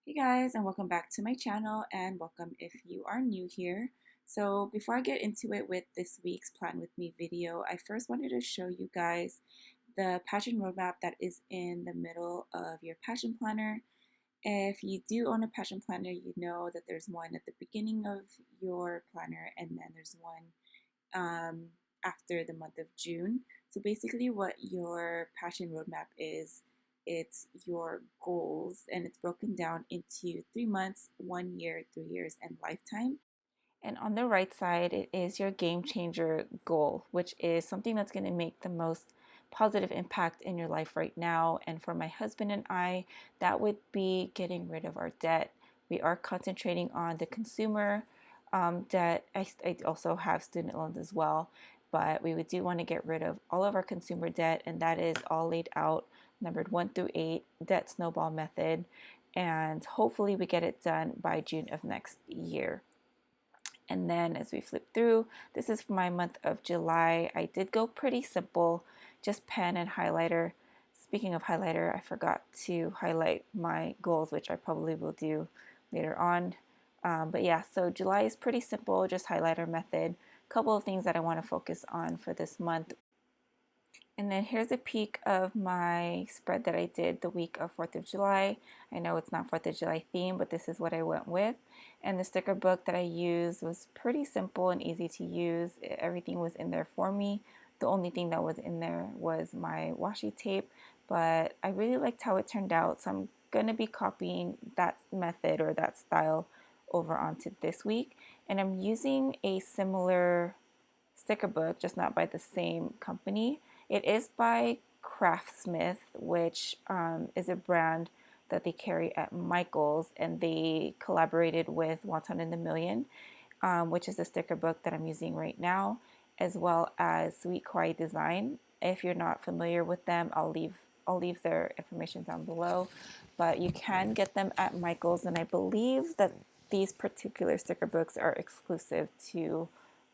Hey guys, and welcome back to my channel, and welcome if you are new here. So before I get into it with this week's Plan With Me video, I first wanted to show you guys the passion roadmap that is in the middle of your passion planner. If you do own a passion planner, you know that there's one at the beginning of your planner and then there's one after the month of June. So basically what your passion roadmap is, it's your goals, and it's broken down into 3 months, 1 year, 3 years, and lifetime. And on the right side, it is your game changer goal, which is something that's going to make the most positive impact in your life right now. And for my husband and I, that would be getting rid of our debt. We are concentrating on the consumer debt. I also have student loans as well, but we would do want to get rid of all of our consumer debt, and that is all laid out, numbered 1 through 8, debt snowball method. And hopefully, we get it done by June of next year. And then as we flip through, this is for my month of July. I did go pretty simple, just pen and highlighter. Speaking of highlighter, I forgot to highlight my goals, which I probably will do later on. But yeah, so July is pretty simple, just highlighter method. A couple of things that I want to focus on for this month. And then here's a peek of my spread that I did the week of 4th of July. I know it's not 4th of July theme, but this is what I went with. And the sticker book that I used was pretty simple and easy to use. Everything was in there for me. The only thing that was in there was my washi tape, but I really liked how it turned out. So I'm going to be copying that method or that style over onto this week. And I'm using a similar sticker book, just not by the same company. It is by Craftsmith, which is a brand that they carry at Michael's, and they collaborated with Wonton In, which is the sticker book that I'm using right now, as well as Sweet Kawaii Design. If you're not familiar with them, I'll leave their information down below. But you can get them at Michael's, and I believe that these particular sticker books are exclusive to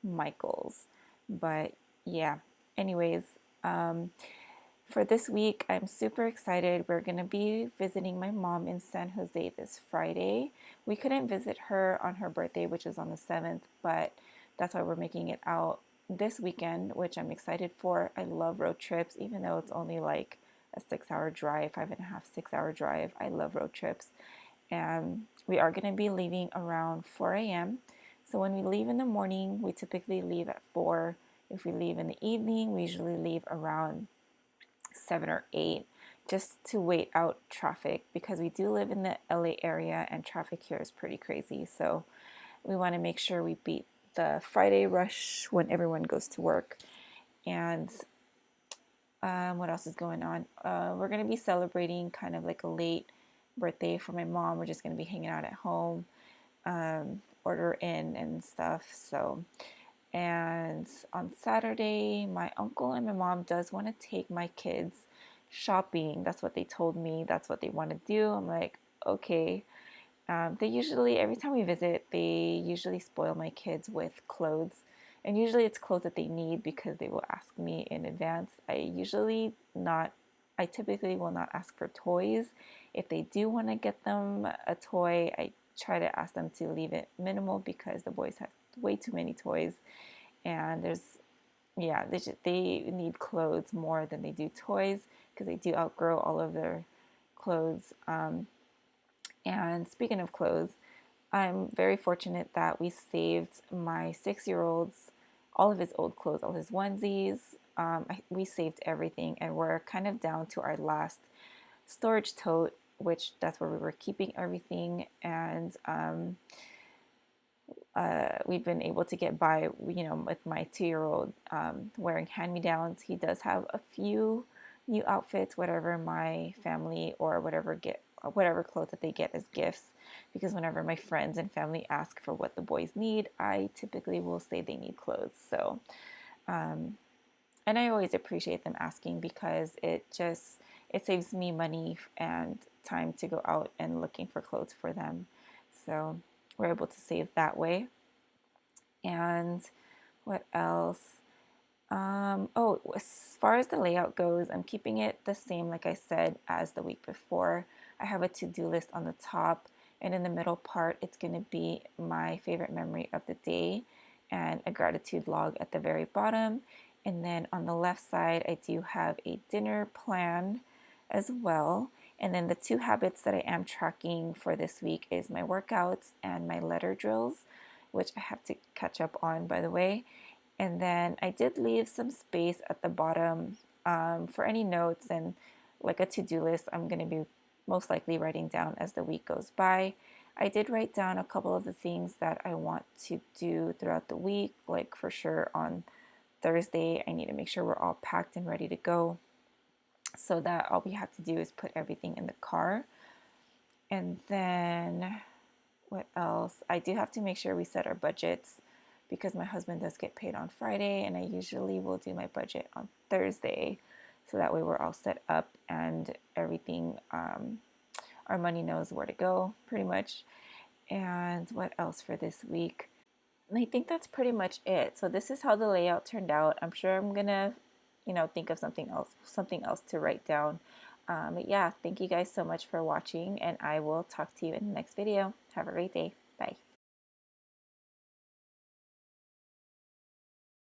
Michael's. But yeah, anyways, for this week, I'm super excited. We're going to be visiting my mom in San Jose this Friday. We couldn't visit her on her birthday, which is on the 7th, but that's why we're making it out this weekend, which I'm excited for. I love road trips, even though it's only like a 6 hour drive, 5.5, 6 hour drive. I love road trips. And we are going to be leaving around 4 a.m. So when we leave in the morning, we typically leave at 4. If we leave in the evening, we usually leave around 7 or 8, just to wait out traffic, because we do live in the LA area and traffic here is pretty crazy. So we want to make sure we beat the Friday rush when everyone goes to work. And what else is going on? We're going to be celebrating kind of like a late birthday for my mom. We're just going to be hanging out at home, order in and stuff. So, and on Saturday, my uncle and my mom does want to take my kids shopping. That's what they told me. That's what they want to do. I'm like, okay. They usually, every time we visit, they usually spoil my kids with clothes. And usually it's clothes that they need because they will ask me in advance. I typically will not ask for toys. If they do want to get them a toy, I try to ask them to leave it minimal because the boys have way too many toys. And they need clothes more than they do toys because they do outgrow all of their clothes. And speaking of clothes, I'm very fortunate that we saved my 6-year-old's all of his old clothes, all his onesies. We saved everything, and we're kind of down to our last storage tote, which that's where we were keeping everything. And we've been able to get by, with my 2-year-old wearing hand-me-downs. He does have a few new outfits, whatever my family or whatever clothes that they get as gifts, because whenever my friends and family ask for what the boys need, I typically will say they need clothes. So, and I always appreciate them asking because it saves me money and time to go out and looking for clothes for them. So we're able to save that way. And what else? As far as the layout goes, I'm keeping it the same, like I said, as the week before. I have a to-do list on the top, And in the middle part, it's going to be my favorite memory of the day and a gratitude log at the very bottom. And then on the left side, I do have a dinner plan as well. And then the two habits that I am tracking for this week is my workouts and my letter drills, which I have to catch up on, by the way. And then I did leave some space at the bottom for any notes and like a to-do list I'm going to be most likely writing down as the week goes by. I did write down a couple of the things that I want to do throughout the week, like for sure on Thursday, I need to make sure we're all packed and ready to go so that all we have to do is put everything in the car. And then what else? I do have to make sure we set our budgets because my husband does get paid on Friday and I usually will do my budget on Thursday. So that way we're all set up and everything, our money knows where to go pretty much. And what else for this week? And I think that's pretty much it. So this is how the layout turned out. I'm sure I'm gonna, think of something else to write down. But yeah, thank you guys so much for watching, and I will talk to you in the next video. Have a great day. Bye.